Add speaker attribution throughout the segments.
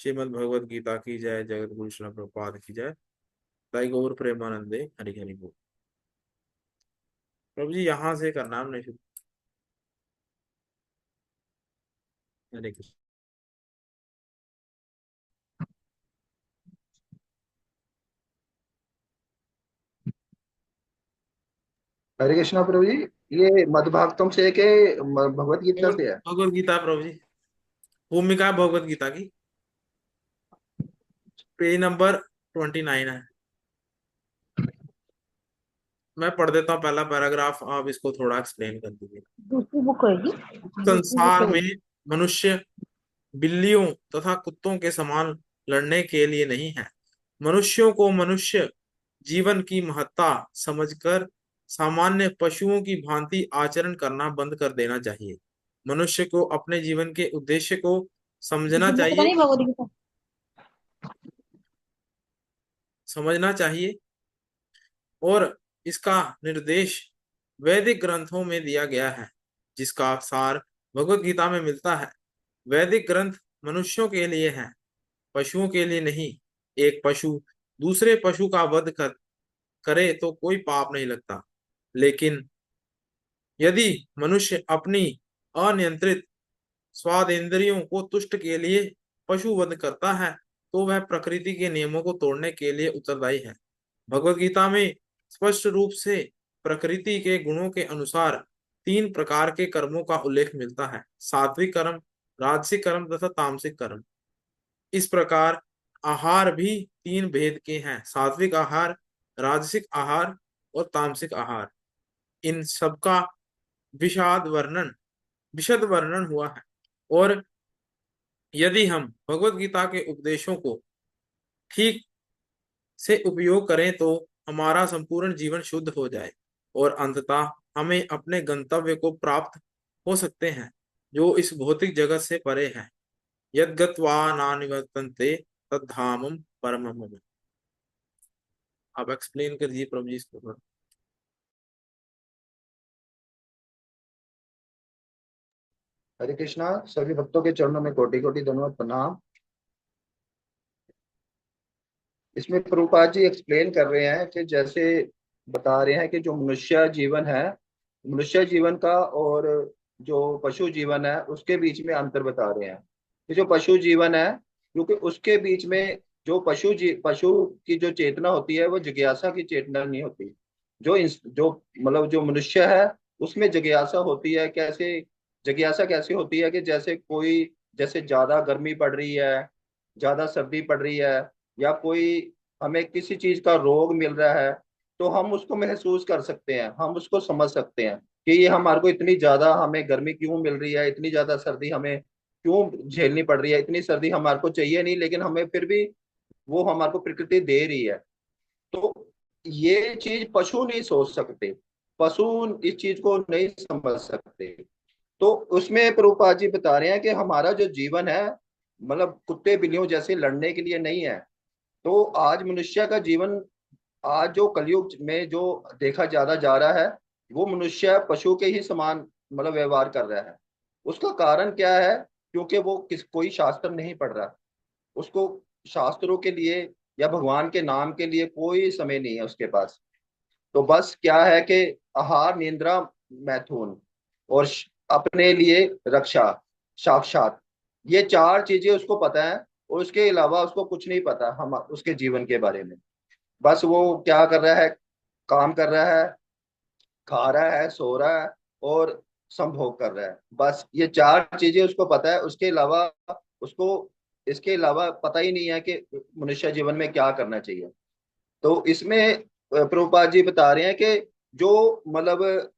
Speaker 1: श्रीमद् भगवद गीता की जय। जगत गुरु श्रील प्रभुपाद की जय। दाई गौर प्रेमानंदे हरि हरि बोल। प्रभु जी यहाँ से करना हमने शुरू। हरे कृष्ण।
Speaker 2: हरे कृष्णा प्रभु जी। ये मद भागवतम से है कि भगवत गीता
Speaker 1: भगवद
Speaker 2: से है?
Speaker 1: भगवद गीता प्रभु जी। भूमिका भगवद गीता की पेज नंबर 29 है। मैं पढ़ देता हूँ पहला पैराग्राफ, आप इसको थोड़ा एक्सप्लेन कर दीजिए।
Speaker 3: दूसरी बुक होगी। दूसरी बुक
Speaker 1: संसार में
Speaker 3: होगी।
Speaker 1: मनुष्य बिल्लियों तथा कुत्तों के समान लड़ने के लिए नहीं है। मनुष्यों को मनुष्य जीवन की महत्ता समझकर सामान्य पशुओं की भांति आचरण करना बंद कर देना चाहिए। मनुष्य को अपने जीवन के उद्देश्य को समझना
Speaker 3: दूसरी बुक पता
Speaker 1: चाहिए
Speaker 3: नहीं भगवत गीता।
Speaker 1: समझना चाहिए और इसका निर्देश वैदिक ग्रंथों में दिया गया है, जिसका सार भगवत गीता में मिलता है। वैदिक ग्रंथ मनुष्यों के लिए हैं, पशुओं के लिए नहीं। एक पशु दूसरे पशु का वध करे तो कोई पाप नहीं लगता, लेकिन यदि मनुष्य अपनी अनियंत्रित स्वाद इंद्रियों को तुष्ट के लिए पशु वध करता है तो वह प्रकृति के नियमों को तोड़ने के लिए उत्तरदायी है। भगवत गीता में स्पष्ट रूप से प्रकृति के गुणों के अनुसार 3 प्रकार के कर्मों का उल्लेख मिलता है: सात्विक कर्म, राजसिक कर्म तथा तामसिक कर्म। इस प्रकार आहार भी 3 भेद के हैं: सात्विक आहार, राजसिक आहार और तामसिक आहार। इन सबका विशद वर्णन हुआ है। और यदि हम भगवत गीता के उपदेशों को ठीक से उपयोग करें तो हमारा संपूर्ण जीवन शुद्ध हो जाए और अंततः हमें अपने गंतव्य को प्राप्त हो सकते हैं, जो इस भौतिक जगत से परे है। यद्गत्वा नानिवर्तन्ते तद्धामम परमम मम। आप एक्सप्लेन कर दीजिए प्रभु जी इसको।
Speaker 2: हरे कृष्णा। सभी भक्तों के चरणों में कोटि कोटि धन्यवाद प्रणाम। इसमें प्रभुपाद जी एक्सप्लेन कर रहे हैं कि जैसे बता रहे हैं कि जो मनुष्य जीवन है, मनुष्य जीवन का और जो पशु जीवन है उसके बीच में अंतर बता रहे हैं। कि जो पशु जीवन है, क्योंकि उसके बीच में जो पशु की जो चेतना होती है वो जिज्ञासा की चेतना नहीं होती। जो मतलब जो मनुष्य है उसमें जिज्ञासा होती है। कैसे जिज्ञासा कैसे होती है? कि जैसे कोई, जैसे ज्यादा गर्मी पड़ रही है, ज्यादा सर्दी पड़ रही है, या कोई हमें किसी चीज का रोग मिल रहा है, तो हम उसको महसूस कर सकते हैं, हम उसको समझ सकते हैं कि ये हमारे को इतनी ज्यादा हमें गर्मी क्यों मिल रही है, इतनी ज्यादा सर्दी हमें क्यों झेलनी पड़ रही है। इतनी सर्दी हमारे को चाहिए नहीं, लेकिन हमें फिर भी वो हमारे को प्रकृति दे रही है। तो ये चीज पशु नहीं सोच सकते, पशु इस चीज को नहीं समझ सकते। तो उसमें प्रभुपाद जी बता रहे हैं कि हमारा जो जीवन है, मतलब कुत्ते बिल्लियों जैसे लड़ने के लिए नहीं है। तो आज मनुष्य का जीवन, आज जो कलयुग में जो देखा ज्यादा जा रहा है, वो मनुष्य पशु के ही समान मतलब व्यवहार कर रहा है। उसका कारण क्या है? क्योंकि वो कोई शास्त्र नहीं पढ़ रहा। उसको शास्त्रों के लिए या भगवान के नाम के लिए कोई समय नहीं है उसके पास। तो बस क्या है कि आहार, निद्रा, मैथुन और अपने लिए रक्षा, साक्षात, ये 4 चीजें उसको पता है। और उसके अलावा उसको कुछ नहीं पता हम उसके जीवन के बारे में। बस वो क्या कर रहा है? काम कर रहा है, खा रहा है, सो रहा है और संभोग कर रहा है। बस ये 4 चीजें उसको पता है। उसके अलावा उसको इसके अलावा पता ही नहीं है कि मनुष्य जीवन में क्या करना चाहिए। तो इसमें प्रभुपाद जी बता रहे हैं कि जो मतलब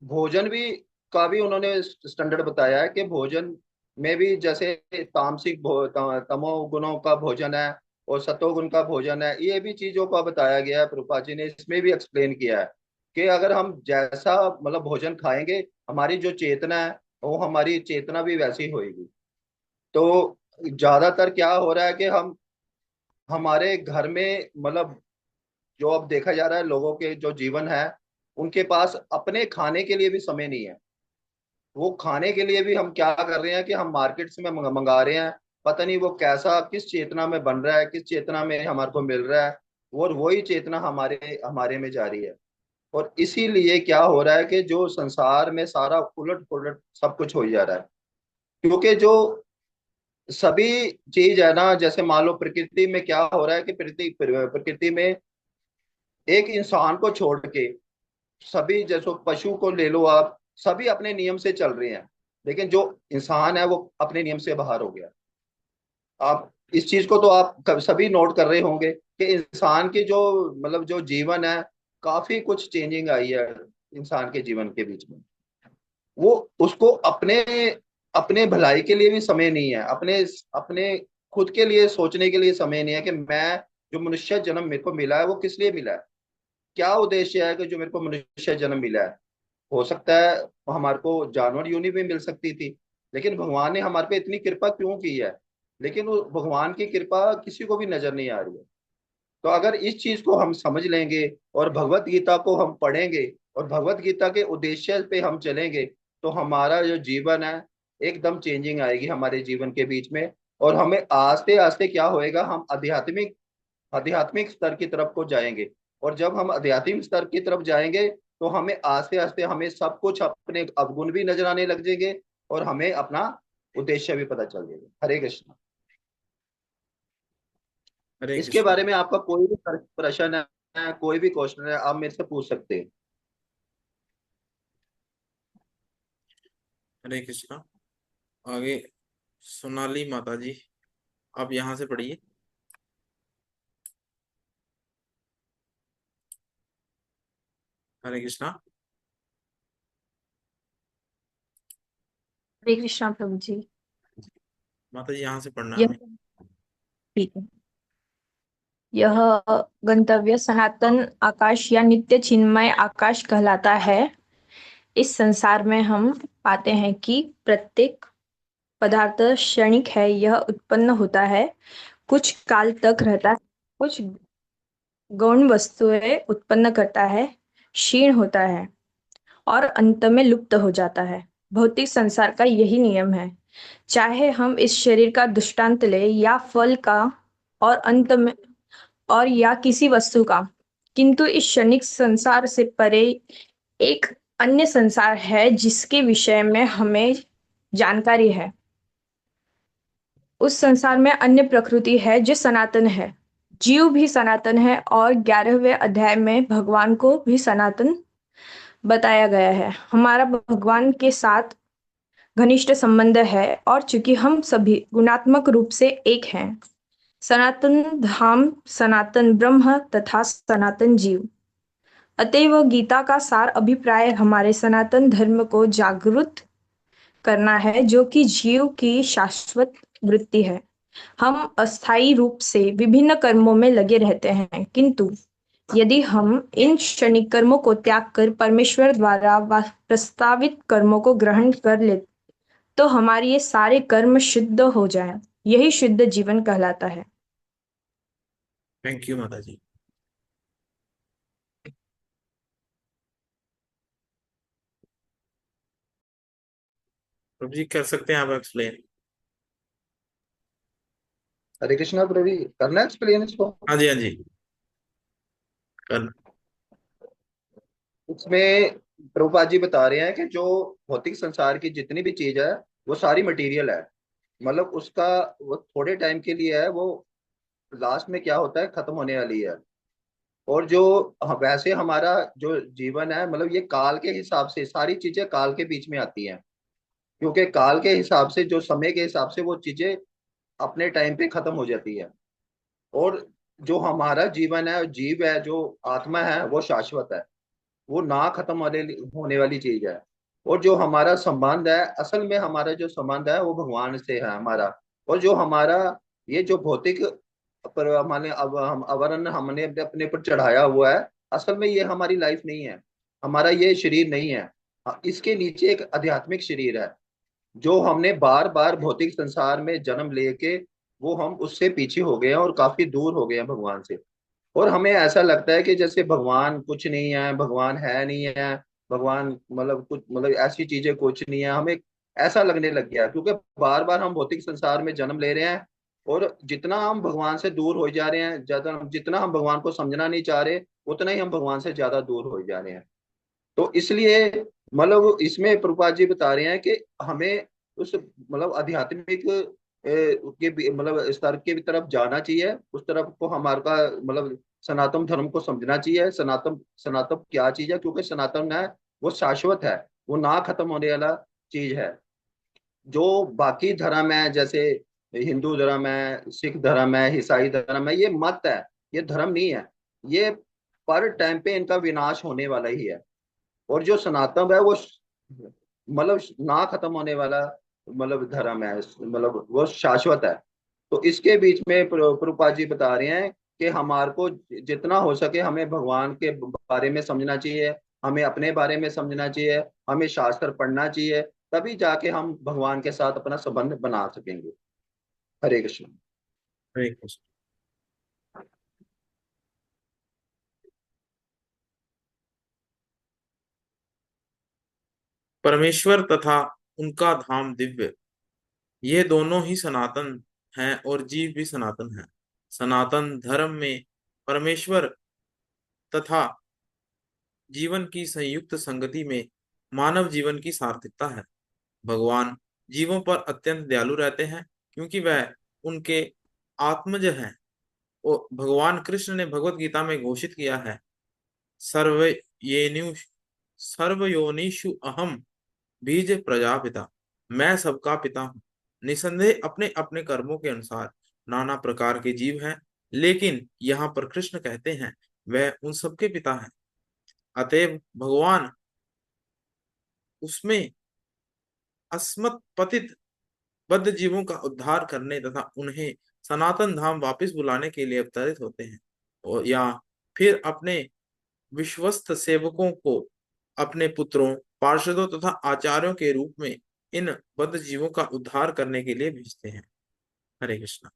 Speaker 2: भोजन भी का भी उन्होंने स्टैंडर्ड बताया है कि भोजन में भी जैसे तमो गुणों का भोजन है और सतोगुण का भोजन है। ये भी चीजों का बताया गया है। प्रभुपाद जी ने इसमें भी एक्सप्लेन किया है कि अगर हम जैसा मतलब भोजन खाएंगे, हमारी जो चेतना है वो हमारी चेतना भी वैसी होगी। तो ज्यादातर क्या हो रहा है कि हम हमारे घर में मतलब जो अब देखा जा रहा है, लोगों के जो जीवन है उनके पास अपने खाने के लिए भी समय नहीं है। वो खाने के लिए भी हम क्या कर रहे हैं कि हम मार्केट से में मंगा रहे हैं। पता नहीं वो कैसा किस चेतना में बन रहा है, किस चेतना में हमारे को मिल रहा है, और वही चेतना हमारे हमारे में जा रही है। और इसीलिए क्या हो रहा है कि जो संसार में सारा उलट पुलट सब कुछ हो जा रहा है। क्योंकि जो सभी चीज है ना, जैसे मान लो प्रकृति में क्या हो रहा है कि प्रकृति में एक इंसान को छोड़ के सभी, जैसे पशु को ले लो आप, सभी अपने नियम से चल रहे हैं, लेकिन जो इंसान है वो अपने नियम से बाहर हो गया। आप इस चीज को तो आप सभी नोट कर रहे होंगे कि इंसान की जो मतलब जो जीवन है, काफी कुछ चेंजिंग आई है इंसान के जीवन के बीच में। वो उसको अपने अपने भलाई के लिए भी समय नहीं है, अपने अपने खुद के लिए सोचने के लिए समय नहीं है कि मैं जो मनुष्य जन्म मेरे को मिला है वो किस लिए मिला है, क्या उद्देश्य है कि जो मेरे को मनुष्य जन्म मिला है। हो सकता है हमारे को जानवर योनि भी मिल सकती थी, लेकिन भगवान ने हमारे पे इतनी कृपा क्यों की है, लेकिन वो भगवान की कृपा किसी को भी नजर नहीं आ रही है। तो अगर इस चीज को हम समझ लेंगे और भगवत गीता को हम पढ़ेंगे और भगवत गीता के उद्देश्य पे हम चलेंगे, तो हमारा जो जीवन है एकदम चेंजिंग आएगी हमारे जीवन के बीच में। और हमें आस्ते आस्ते क्या होएगा, हम आध्यात्मिक आध्यात्मिक स्तर की तरफ को जाएंगे। और जब हम आध्यात्मिक स्तर की तरफ जाएंगे तो हमें आस्ते आस्ते हमें सब कुछ अपने अवगुण भी नजर आने लग जाएंगे, और हमें अपना उद्देश्य भी पता चल जाएगा। हरे कृष्ण।
Speaker 1: हरे
Speaker 2: इसके
Speaker 1: कृष्ण।
Speaker 2: बारे में आपका कोई भी प्रश्न है, कोई भी क्वेश्चन है, आप मेरे से पूछ सकते हैं।
Speaker 1: हरे कृष्ण। आगे सोनाली माता जी, आप यहाँ से पढ़िए। हरे कृष्णा।
Speaker 3: हरे कृष्णा प्रभु जी।
Speaker 1: माता जी यहाँ से पढ़ना है
Speaker 3: यह
Speaker 1: हमें।
Speaker 3: ठीक है। यह गंतव्य सनातन आकाश या नित्य चिन्मय आकाश कहलाता है। इस संसार में हम पाते हैं कि प्रत्येक पदार्थ क्षणिक है, यह उत्पन्न होता है, कुछ काल तक रहता है, कुछ गौण वस्तुएं उत्पन्न करता है, क्षीण होता है और अंत में लुप्त हो जाता है। भौतिक संसार का यही नियम है। चाहे हम इस शरीर का दृष्टांत ले या फल का, और अंत में और या किसी वस्तु का, किंतु इस क्षणिक संसार से परे एक अन्य संसार है जिसके विषय में हमें जानकारी है। उस संसार में अन्य प्रकृति है जो सनातन है। जीव भी सनातन है और 11वें अध्याय में भगवान को भी सनातन बताया गया है। हमारा भगवान के साथ घनिष्ठ संबंध है और चूंकि हम सभी गुणात्मक रूप से एक हैं, सनातन धाम, सनातन ब्रह्म तथा सनातन जीव। अतएव गीता का सार अभिप्राय हमारे सनातन धर्म को जागृत करना है, जो कि जीव की शाश्वत वृत्ति है। हम अस्थायी रूप से विभिन्न कर्मों में लगे रहते हैं, किंतु यदि हम इन क्षणिक कर्मों को त्याग कर परमेश्वर द्वारा प्रस्तावित कर्मों को ग्रहण कर ले, तो हमारे ये सारे कर्म शुद्ध हो जाएं। यही शुद्ध जीवन कहलाता है।
Speaker 1: थैंक यू माता जी। प्रभु जी कर सकते हैं आप एक्सप्लेन?
Speaker 2: हरे कृष्णा प्रभु, करना एक्सप्लेन इसको।
Speaker 1: हाँ जी, हाँ जी, कर।
Speaker 2: इसमें प्रभुपाद जी बता रहे हैं कि जो भौतिक संसार की जितनी भी चीज है वो सारी मटेरियल है। मतलब उसका वो थोड़े टाइम के लिए है, वो लास्ट में क्या होता है, खत्म होने वाली है। और जो वैसे हमारा जो जीवन है, मतलब ये काल के हिसाब से सारी चीजें काल के बीच में आती हैं। क्योंकि काल के हिसाब से, जो समय के हिसाब से वो चीजें अपने टाइम पे खत्म हो जाती है। और जो हमारा जीवन है, जीव है, जो आत्मा है, वो शाश्वत है, वो ना खत्म होने वाली चीज है। और जो हमारा संबंध है, असल में हमारा जो संबंध है वो भगवान से है हमारा। और जो हमारा ये जो भौतिक पर हमारे अब हम आवरण हमने अपने पर चढ़ाया हुआ है, असल में ये हमारी लाइफ नहीं है, हमारा ये शरीर नहीं है। इसके नीचे एक आध्यात्मिक शरीर है, जो हमने बार बार भौतिक संसार में जन्म लेके वो हम उससे पीछे हो गए हैं और काफी दूर हो गए हैं भगवान से। और हमें ऐसा लगता है कि जैसे भगवान कुछ नहीं है, भगवान है नहीं है, भगवान मतलब कुछ मतलब ऐसी चीजें कुछ नहीं है। हमें ऐसा लगने लग गया, क्योंकि बार बार हम भौतिक संसार में जन्म ले रहे हैं, और जितना हम भगवान से दूर हो जा रहे हैं, ज्यादा जितना हम भगवान को समझना नहीं चाह रहे, उतना ही हम भगवान से ज्यादा दूर हो जा रहे हैं। तो इसलिए मतलब इसमें प्रभुपाद जी बता रहे हैं कि हमें उस मतलब आध्यात्मिक मतलब स्तर के तरफ जाना चाहिए, उस तरफ को हमारा मतलब सनातन धर्म को समझना चाहिए। सनातन सनातन क्या चीज है, क्योंकि सनातन है वो शाश्वत है, वो ना खत्म होने वाला चीज है। जो बाकी धर्म है, जैसे हिंदू धर्म है, सिख धर्म है, ईसाई धर्म है, ये मत है, ये धर्म नहीं है। ये पर टाइम पे इनका विनाश होने वाला ही है। और जो सनातन है वो मतलब ना खत्म होने वाला मतलब धर्म है, मतलब वो शाश्वत है। तो इसके बीच में प्रभुपाद जी बता रहे हैं कि हमारे को जितना हो सके हमें भगवान के बारे में समझना चाहिए, हमें अपने बारे में समझना चाहिए, हमें शास्त्र पढ़ना चाहिए, तभी जाके हम भगवान के साथ अपना संबंध बना सकेंगे। हरे कृष्ण।
Speaker 1: हरे कृष्ण। परमेश्वर तथा उनका धाम दिव्य, ये दोनों ही सनातन हैं और जीव भी सनातन है। सनातन धर्म में परमेश्वर तथा जीवन की संयुक्त संगति में मानव जीवन की सार्थकता है। भगवान जीवों पर अत्यंत दयालु रहते हैं, क्योंकि वह उनके आत्मज हैं। और भगवान कृष्ण ने भगवत गीता में घोषित किया है, सर्व येनु सर्वयोनिषु अहम बीज प्रजापिता, मैं सबका पिता हूँ। निसंदेह अपने अपने कर्मों के अनुसार नाना प्रकार के जीव हैं, लेकिन यहाँ पर कृष्ण कहते हैं वह उन सबके पिता हैं। अतएव भगवान उसमें अस्मत् पतित बद्ध जीवों का उद्धार करने तथा उन्हें सनातन धाम वापस बुलाने के लिए अवतरित होते हैं, और या फिर अपने विश्वस्त सेवकों को अपने पुत्रों, पार्षदों तथा आचार्यों के रूप में इन बद्ध जीवों का उद्धार करने के लिए भेजते हैं। हरे कृष्णा।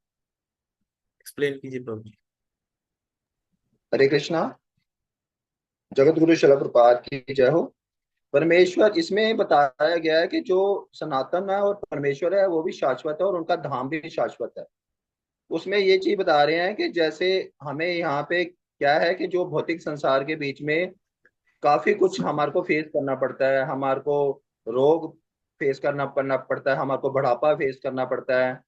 Speaker 1: एक्सप्लेन कीजिए प्रभु जी।
Speaker 2: हरे कृष्णा। जगत गुरु शिला प्रपात की जय हो। परमेश्वर इसमें बताया गया है कि जो सनातन है और परमेश्वर है वो भी शाश्वत है, और उनका धाम भी शाश्वत है। उसमें ये चीज बता रहे हैं कि जैसे हमें यहाँ पे क्या है कि जो भौतिक संसार के बीच में काफी कुछ हमारे को फेस करना पड़ता है। हमारे को रोग फेस करना पड़ता है, हमारे को बुढ़ापा फेस करना पड़ता है।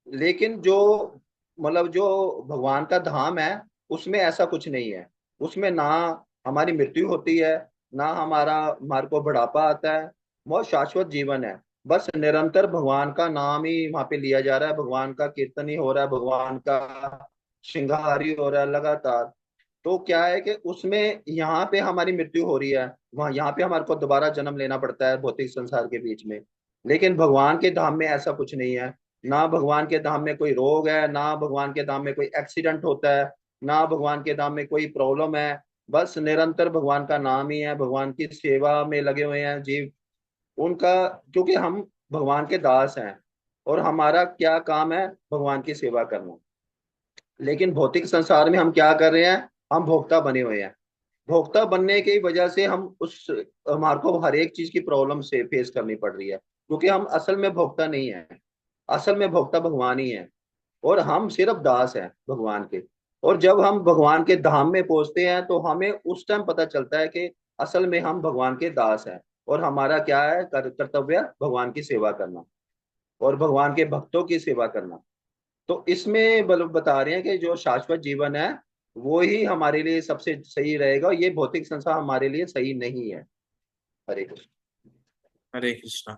Speaker 2: लेकिन जो मतलब जो भगवान का धाम है, उसमें ऐसा कुछ नहीं है। उसमें ना हमारी मृत्यु होती है, ना हमारे को बुढ़ापा आता है। बहुत शाश्वत जीवन है। बस निरंतर भगवान का नाम ही वहां पे लिया जा रहा है, भगवान का कीर्तन ही हो रहा है, भगवान का श्रृंगार ही हो रहा है लगातार। तो क्या है कि उसमें यहाँ पे हमारी मृत्यु हो रही है, वहाँ यहाँ पे हमारे को दोबारा जन्म लेना पड़ता है भौतिक संसार के बीच में। लेकिन भगवान के धाम में ऐसा कुछ नहीं है। ना भगवान के धाम में कोई रोग है, ना भगवान के धाम में कोई एक्सीडेंट होता है, ना भगवान के धाम में कोई प्रॉब्लम है। बस निरंतर भगवान का नाम ही है, भगवान की सेवा में लगे हुए हैं जीव उनका। क्योंकि हम भगवान के दास हैं, और हमारा क्या काम है, भगवान की सेवा करना। लेकिन भौतिक संसार में हम क्या कर रहे हैं, हम भोक्ता बने हुए हैं। भोक्ता बनने की वजह से हम उस हमारे को हर एक चीज की प्रॉब्लम से फेस करनी पड़ रही है, क्योंकि हम असल में भोक्ता नहीं है। असल में भोक्ता भगवान ही है, और हम सिर्फ दास हैं भगवान के। और जब हम भगवान के धाम में पहुंचते हैं तो हमें उस टाइम पता चलता है कि असल में हम भगवान के दास हैं, और हमारा क्या है कर्तव्य, भगवान की सेवा करना और भगवान के भक्तों की सेवा करना। तो इसमें बता रहे हैं कि जो शाश्वत जीवन है वो ही हमारे लिए सबसे सही रहेगा, ये भौतिक संसार हमारे लिए सही नहीं है। हरे कृष्ण।
Speaker 1: हरे कृष्णा।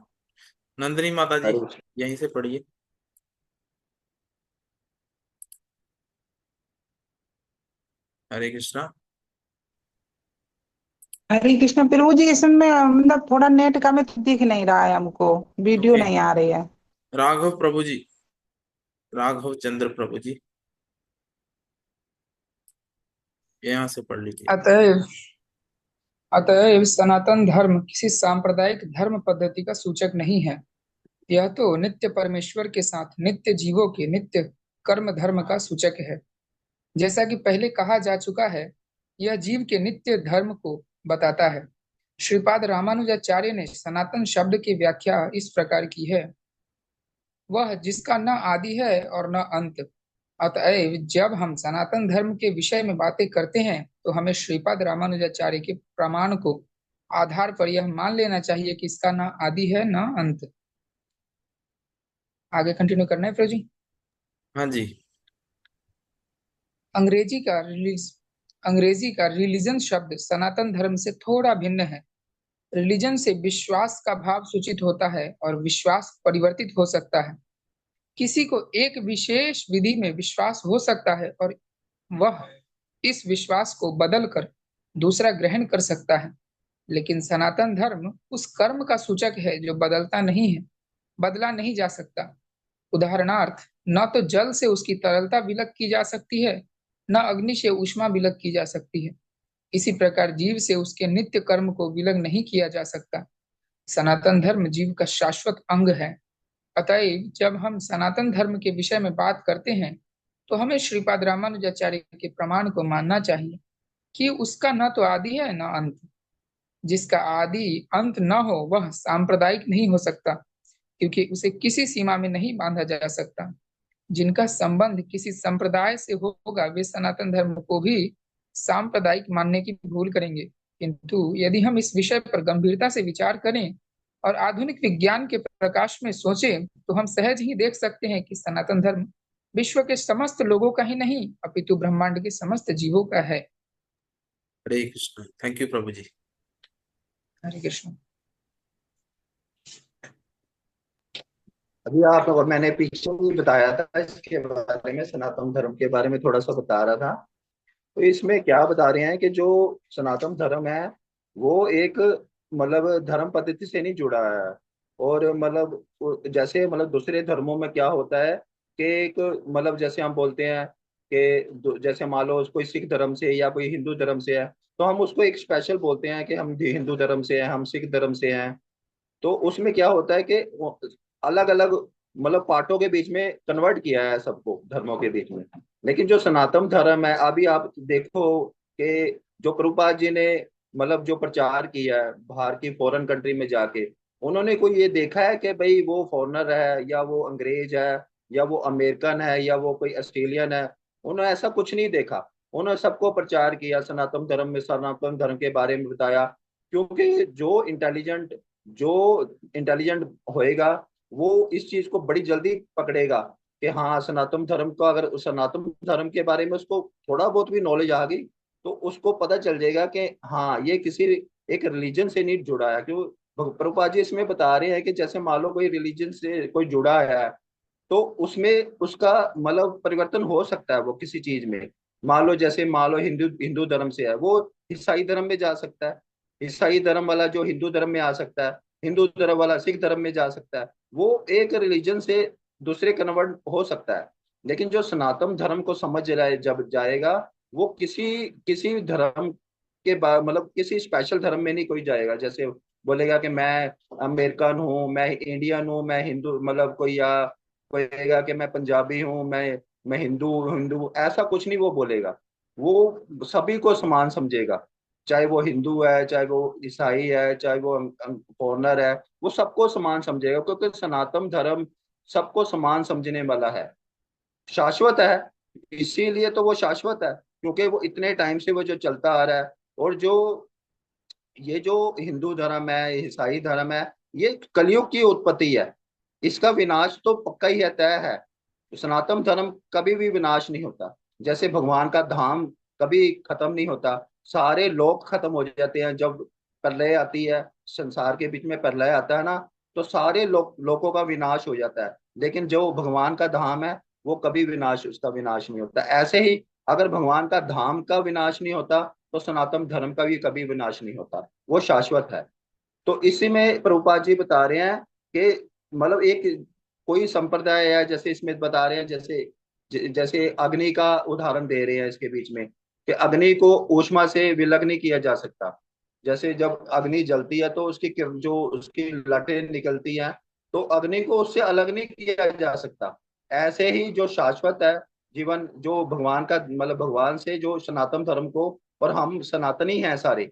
Speaker 1: नंदिनी माता जी
Speaker 2: हरे कृष्ण।
Speaker 1: यहीं से पढ़िए। हरे कृष्णा।
Speaker 4: हरे कृष्ण प्रभु जी, इसमें मतलब थोड़ा नेट का में तो दिख नहीं रहा है हमको, वीडियो
Speaker 1: ओके।
Speaker 4: नहीं आ रही है।
Speaker 1: राघव प्रभु जी, राघव चंद्र प्रभु जी, यहाँ से पढ़ लीजिए।
Speaker 5: अतएव अतएव सनातन धर्म किसी सांप्रदायिक धर्म पद्धति का सूचक नहीं है। यह तो नित्य परमेश्वर के साथ नित्य जीवों के नित्य कर्म धर्म का सूचक है। जैसा कि पहले कहा जा चुका है, यह जीव के नित्य धर्म को बताता है। श्रीपाद रामानुजाचार्य ने सनातन शब्द की व्याख्या इस प्रकार की है, वह जिसका न आदि है और न अंत। अतएव जब हम सनातन धर्म के विषय में बातें करते हैं तो हमें श्रीपाद रामानुजाचार्य के प्रमाण को आधार पर यह मान लेना चाहिए कि इसका न आदि है न अंत। आगे कंटिन्यू करना है फिरोज जी।
Speaker 1: हाँ जी।
Speaker 5: अंग्रेजी का रिलीजन शब्द सनातन धर्म से थोड़ा भिन्न है। रिलीजन से विश्वास का भाव सूचित होता है और विश्वास परिवर्तित हो सकता है। किसी को एक विशेष विधि में विश्वास हो सकता है और वह इस विश्वास को बदलकर दूसरा ग्रहण कर सकता है, लेकिन सनातन धर्म उस कर्म का सूचक है जो बदलता नहीं है, बदला नहीं जा सकता। उदाहरणार्थ, न तो जल से उसकी तरलता विलक की जा सकती है, न अग्नि से ऊष्मा विलक की जा सकती है। इसी प्रकार जीव से उसके नित्य कर्म को विलग नहीं किया जा सकता। सनातन धर्म जीव का शाश्वत अंग है। अतएव जब हम सनातन धर्म के विषय में बात करते हैं तो हमें श्रीपाद रामानुजाचार्य के प्रमाण को मानना चाहिए कि उसका न तो आदि है न अंत। जिसका आदि अंत न हो वह सांप्रदायिक नहीं हो सकता, क्योंकि उसे किसी सीमा में नहीं बांधा जा सकता। जिनका संबंध किसी संप्रदाय से होगा वे सनातन धर्म को भी सांप्रदायिक मानने की भूल करेंगे। किंतु यदि हम इस विषय पर गंभीरता से विचार करें और आधुनिक विज्ञान के प्रकाश में सोचें तो हम सहज ही देख सकते हैं कि सनातन धर्म विश्व के समस्त लोगों का ही नहीं अपितु ब्रह्मांड के समस्त जीवों का है।
Speaker 1: हरे कृष्ण। थैंक यू प्रभु जी।
Speaker 5: हरे कृष्ण।
Speaker 2: अभी आप और मैंने पीछे भी बताया था इसके बारे में, सनातन धर्म के बारे में थोड़ा सा बता रहा था। तो इसमें क्या बता रहे हैं कि जो सनातन धर्म है वो एक मतलब धर्म पद्धति से नहीं जुड़ा है। और मतलब जैसे मतलब दूसरे धर्मों में क्या होता है कि एक मतलब जैसे हम बोलते हैं कि जैसे मान लो कोई सिख धर्म से या कोई हिंदू धर्म से है, तो हम उसको एक स्पेशल बोलते हैं कि हम हिंदू धर्म से हैं, हम सिख धर्म से हैं। तो उसमें क्या होता है कि अलग अलग मतलब पार्टों के बीच में कन्वर्ट किया है सबको धर्मों के बीच में। लेकिन जो सनातन धर्म है, अभी आप देखो कि जो प्रभुपाद जी ने मतलब जो प्रचार किया है बाहर की फॉरेन कंट्री में जाके, उन्होंने कोई ये देखा है कि भाई वो फॉरेनर है या वो अंग्रेज है या वो अमेरिकन है या वो कोई ऑस्ट्रेलियन है? उन्होंने ऐसा कुछ नहीं देखा। उन्होंने सबको प्रचार किया सनातन धर्म में, सनातन धर्म के बारे में बताया। क्योंकि जो इंटेलिजेंट होएगा वो इस चीज को बड़ी जल्दी पकड़ेगा कि हाँ सनातन धर्म को, अगर सनातन धर्म के बारे में उसको थोड़ा बहुत भी नॉलेज आ गई तो उसको पता चल जाएगा कि हाँ ये किसी एक रिलीजन से नहीं जुड़ा है। क्यों प्रभुपाद जी इसमें बता रहे हैं कि जैसे मान लो कोई रिलीजन से कोई जुड़ा है तो उसमें उसका मतलब परिवर्तन हो सकता है। वो किसी चीज में मान लो जैसे मान लो हिंदू हिंदू धर्म से है, वो ईसाई धर्म में जा सकता है। ईसाई धर्म वाला जो हिंदू धर्म में आ सकता है, हिंदू धर्म वाला सिख धर्म में जा सकता है। वो एक रिलीजन से दूसरे कन्वर्ट हो सकता है। लेकिन जो सनातन धर्म को समझ रहा है जब जाएगा, वो किसी किसी धर्म के बाद मतलब किसी स्पेशल धर्म में नहीं कोई जाएगा। जैसे बोलेगा कि मैं अमेरिकन हूँ, मैं इंडियन हूँ, मैं हिंदू मतलब कोई, या कोई कहेगा कि मैं पंजाबी हूँ, मैं हिंदू हिंदू, ऐसा कुछ नहीं वो बोलेगा। वो सभी को समान समझेगा, चाहे वो हिंदू है, चाहे वो ईसाई है, चाहे वो फॉरनर है, वो सबको समान समझेगा। क्योंकि सनातन धर्म सबको समान समझने वाला है, शाश्वत है। इसीलिए तो वो शाश्वत है क्योंकि वो इतने टाइम से वो जो चलता आ रहा है। और जो ये जो हिंदू धर्म है, ईसाई धर्म है, ये कलयुग की उत्पत्ति है। इसका विनाश तो पक्का ही है, तय है। सनातन धर्म कभी भी विनाश नहीं होता। जैसे भगवान का धाम कभी खत्म नहीं होता, सारे लोग खत्म हो जाते हैं जब प्रलय आती है। संसार के बीच में प्रलय आता है ना, तो सारे लोगों का विनाश हो जाता है। लेकिन जो भगवान का धाम है वो कभी विनाश, उसका विनाश नहीं होता। ऐसे ही अगर भगवान का धाम का विनाश नहीं होता तो सनातन धर्म का भी कभी विनाश नहीं होता, वो शाश्वत है। तो इसी में प्रभुपाद जी बता रहे हैं कि मतलब एक कोई संप्रदाय है, जैसे इसमें बता रहे हैं, जैसे अग्नि का उदाहरण दे रहे हैं इसके बीच में कि अग्नि को ऊष्मा से विलग नहीं किया जा सकता। जैसे जब अग्नि जलती है तो जो उसकी लटें निकलती हैं, तो अग्नि को उससे अलग नहीं किया जा सकता। ऐसे ही जो शाश्वत है जीवन, जो भगवान का मतलब भगवान से जो सनातन धर्म को, और हम सनातनी हैं सारे,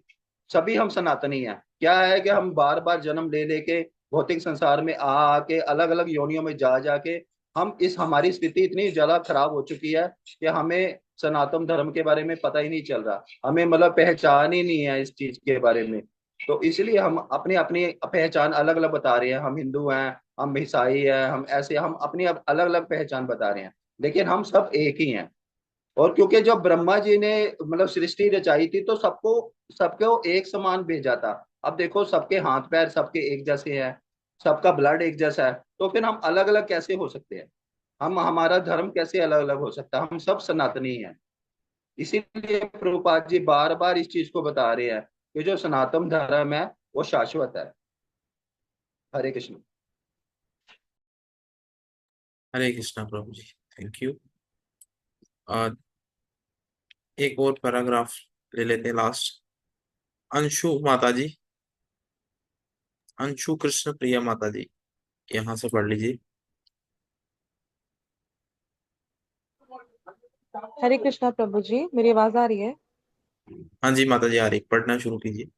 Speaker 2: सभी हम सनातनी हैं। क्या है कि हम बार बार जन्म ले लेके भौतिक संसार में आ आके अलग अलग योनियों में जा जाके हम इस हमारी स्थिति इतनी ज्यादा खराब हो चुकी है कि हमें सनातन धर्म के बारे में पता ही नहीं चल रहा, हमें मतलब पहचान ही नहीं है इस चीज के बारे में। तो इसलिए हम अपनी अपनी पहचान अलग अलग बता रहे हैं, हम हिंदू हैं, हम ईसाई हैं, हम ऐसे हम अपनी अलग अलग पहचान बता रहे हैं, लेकिन हम सब एक ही हैं। और क्योंकि जब ब्रह्मा जी ने मतलब सृष्टि रचाई थी तो सबको सबको एक समान भेजा था। अब देखो सबके हाथ पैर सबके एक जैसे हैं, सबका ब्लड एक जैसा है, तो फिर हम अलग अलग कैसे हो सकते हैं? हम हमारा धर्म कैसे अलग अलग हो सकता है? हम सब सनातनी हैं। इसीलिए प्रभुपाद जी बार बार इस चीज को बता रहे हैं कि जो सनातन धर्म है वो शाश्वत है। हरे कृष्ण।
Speaker 1: हरे कृष्णा प्रभु जी, थैंक यू। और एक और पैराग्राफ ले लेते हैं लास्ट। अंशु माता जी, अंशु कृष्ण प्रिया माता जी, यहाँ से पढ़ लीजिए।
Speaker 6: हरे कृष्णा प्रभु जी, मेरी आवाज आ रही है?
Speaker 1: हाँ जी माता जी, आ रही, पढ़ना शुरू कीजिए।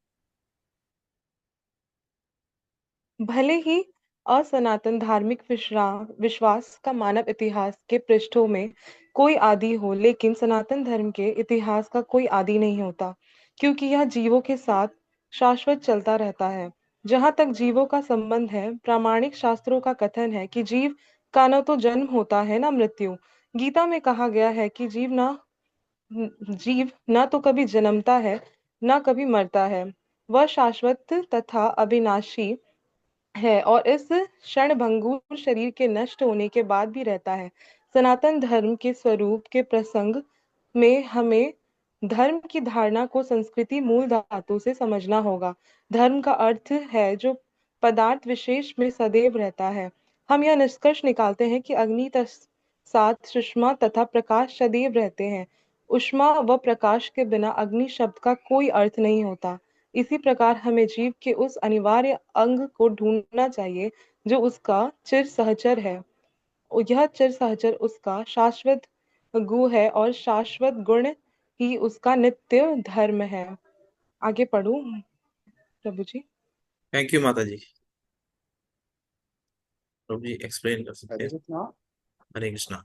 Speaker 6: भले ही असनातन धार्मिक विश्वास का मानव इतिहास के पृष्ठों में कोई आदि हो, लेकिन सनातन धर्म के इतिहास का कोई आदि नहीं होता, क्योंकि यह जीवों के साथ शाश्वत चलता रहता है। जहाँ तक जीवों का संबंध है, प्रामाणिक शास्त्रों का कथन है कि जीव का न तो जन्म होता है न मृत्यु। गीता में कहा गया है कि जीव न तो कभी जन्मता है न कभी मरता है, वह शाश्वत तथा अविनाशी है और इस क्षणभंगुर शरीर के नष्ट होने के बाद भी रहता है। सनातन धर्म के स्वरूप के प्रसंग में हमें धर्म की धारणा को संस्कृति मूल धातु से समझना होगा। धर्म का अर्थ है जो पदार्थ विशेष में सदैव रहता है। हम यह निष्कर्ष निकालते हैं कि अग्नि साथ सुषमा तथा प्रकाश सदैव रहते हैं। उष्मा व प्रकाश के बिना अग्नि शब्द का कोई अर्थ नहीं होता। इसी प्रकार हमें जीव के उस अनिवार्य अंग को ढूंढना चाहिए जो उसका चिर सहचर है। और यह चिर सहचर उसका शाश्वत गु है और शाश्वत गुण ही उसका नित्य धर्म है। आगे पढ़ूं प्रभु जी?
Speaker 1: थैंक यू माता जी। प्रभु जी एक्सप्लेन कर सकते
Speaker 2: हरे
Speaker 1: हैं?
Speaker 2: कृष्णा।
Speaker 1: हरे कृष्णा।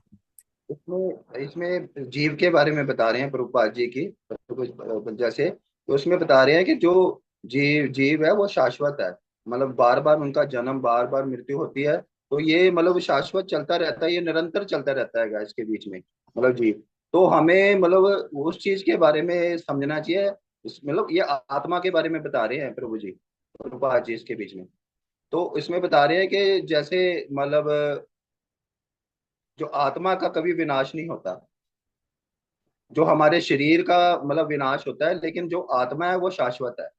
Speaker 2: इसमें इसमें जीव के बारे में बता रहे हैं प्रभुपाद जी की कुछ जैसे, तो उसमें बता रहे हैं कि जो जीव जीव है वो शाश्वत है। मतलब बार बार उनका जन्म, बार बार मृत्यु होती है, तो ये मतलब शाश्वत चलता रहता है, ये निरंतर चलता रहता है इसके बीच में मतलब जीव। तो हमें मतलब उस चीज के बारे में समझना चाहिए। मतलब ये आत्मा के बारे में बता रहे हैं प्रभु जी, प्रभुपाद जी इसके बीच में। तो इसमें बता रहे हैं कि जैसे मतलब जो आत्मा का कभी विनाश नहीं होता, जो हमारे शरीर का मतलब विनाश होता है, लेकिन जो आत्मा है वो शाश्वत है।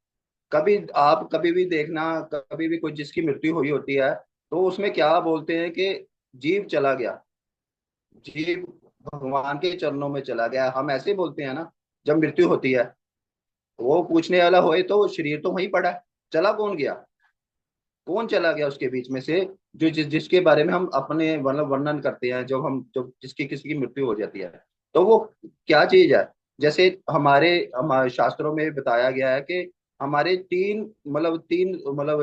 Speaker 2: कभी आप कभी भी देखना, कभी भी कोई जिसकी मृत्यु हुई होती है तो उसमें क्या बोलते हैं कि जीव चला गया, जीव भगवान के चरणों में चला गया, हम ऐसे बोलते हैं ना जब मृत्यु होती है। वो पूछने वाला होए तो शरीर तो वहीं पड़ा है, चला कौन गया, कौन चला गया उसके बीच में से, जो जिसके बारे में हम अपने मतलब वर्णन करते हैं, जब जिसकी किसी की मृत्यु हो जाती है तो वो क्या चीज है। जैसे हमारे शास्त्रों में बताया गया है कि हमारे तीन मतलब होते हैं, मतलब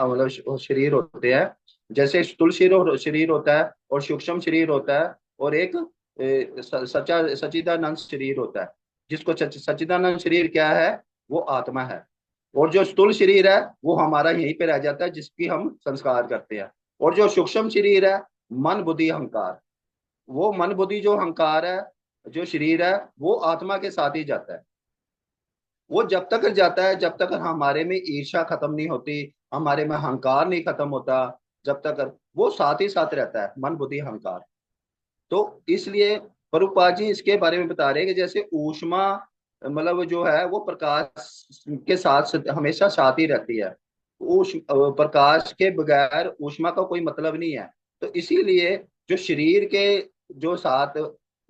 Speaker 2: मतलब शरीर होते हैं। जैसे स्थूल शरीर होता है और सूक्ष्म शरीर होता है और एक सच्चिदानंद शरीर होता है। जिसको सच्चिदानंद शरीर क्या है, वो आत्मा है। और जो स्थूल शरीर है वो हमारा यहीं पे रह जाता है, जिसकी हम संस्कार करते हैं। और जो सूक्ष्म शरीर है, मन बुद्धि अहंकार, वो मन बुद्धि जो अहंकार है, जो शरीर है, वो आत्मा के साथ ही जाता है। वो जब तक जाता है जब तक हमारे में ईर्ष्या खत्म नहीं होती, हमारे में अहंकार नहीं खत्म होता, जब तक वो साथ ही साथ रहता है, मन बुद्धि अहंकार। तो इसलिए प्रभुपाद जी इसके बारे में बता रहे हैं कि जैसे ऊष्मा मतलब जो है वो प्रकाश के साथ हमेशा साथ ही रहती है। प्रकाश के बगैर ऊष्मा का कोई मतलब नहीं है। तो इसीलिए जो शरीर के जो साथ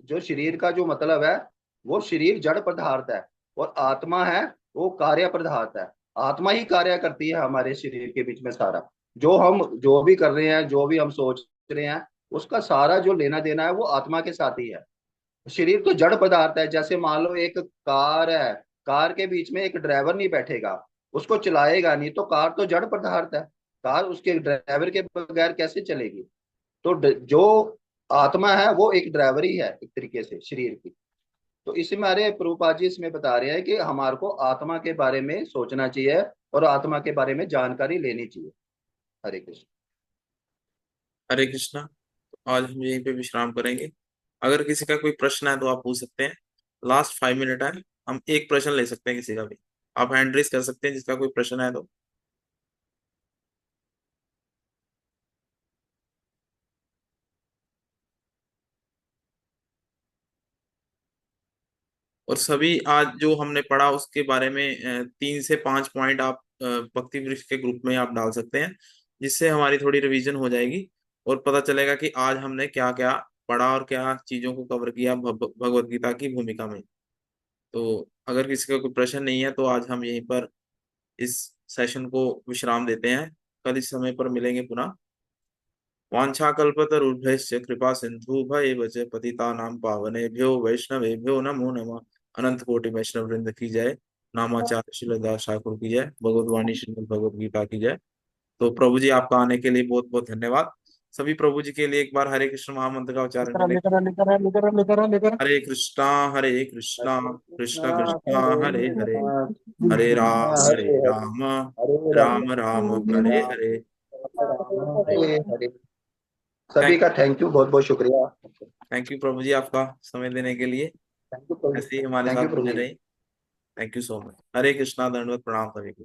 Speaker 2: जो शरीर का जो मतलब है, वो शरीर जड़ पदार्थ है और आत्मा है वो कार्य पदार्थ है। आत्मा ही कार्य करती है हमारे शरीर के बीच में सारा। जो हम जो भी कर रहे हैं, जो भी हम सोच रहे हैं, उसका सारा जो लेना देना है वो आत्मा के साथ ही है। शरीर तो जड़ पदार्थ है। जैसे मान लो एक कार है, कार के बीच में एक ड्राइवर नहीं बैठेगा, उसको चलाएगा नहीं, तो कार तो जड़ पदार्थ है, कार उसके ड्राइवर के बगैर कैसे चलेगी। तो जो आत्मा है वो एक ड्राइवर ही है एक तरीके से शरीर की। तो इसमें हमारे प्रभुपाद जी इसमें बता रहे हैं कि हमारे को आत्मा के बारे में सोचना चाहिए और आत्मा के बारे में जानकारी लेनी चाहिए। हरे कृष्ण।
Speaker 1: हरे कृष्णा। तो आज हम यहीं पे विश्राम करेंगे। अगर किसी का कोई प्रश्न है तो आप पूछ सकते हैं। लास्ट 5 मिनट है, हम एक प्रश्न ले सकते हैं किसी का भी। आप हैंड रेस कर सकते हैं जिसका कोई प्रश्न है तो। और सभी आज जो हमने पढ़ा उसके बारे में 3 से 5 पॉइंट आप भक्ति वृक्ष के ग्रुप में आप डाल सकते हैं, जिससे हमारी थोड़ी रिवीजन हो जाएगी और पता चलेगा कि आज हमने क्या क्या पढ़ा और क्या चीजों को कवर किया भगवत गीता की भूमिका में। तो अगर किसी का कोई प्रश्न नहीं है तो आज हम यहीं पर इस सेशन को विश्राम देते हैं। कल इस समय पर मिलेंगे पुनः। वाञ्छाकल्पतरुभ्यश्च कृपा सिन्धुभ्येव च पतितानां पावनेभ्यो वैष्णवेभ्यो नमो नमः। अनंत कोटि वैष्णव वृंद की जय। नामाचार्य श्रीलदास ठाकुर की जय। भगवत वाणी श्रीमद् भगवत गीता की जय। तो प्रभु जी आपका आने के लिए बहुत बहुत धन्यवाद। सभी प्रभु जी के लिए एक बार हरे कृष्ण महामंत्र का उच्चारण करें। हरे कृष्णा कृष्ण कृष्णा हरे हरे, हरे राम राम राम हरे हरे।
Speaker 2: हरे हरे। सभी का थैंक यू, बहुत बहुत शुक्रिया।
Speaker 1: थैंक यू प्रभु जी आपका समय देने के लिए,
Speaker 2: थैंक यू प्रभु।
Speaker 1: ऐसे ही हमारे
Speaker 2: थैंक यू
Speaker 1: साथ
Speaker 2: प्रभु
Speaker 1: बने
Speaker 2: जी।
Speaker 1: रहे। Thank you so much. हरे कृष्णा, दंडवत प्रणाम सभी को।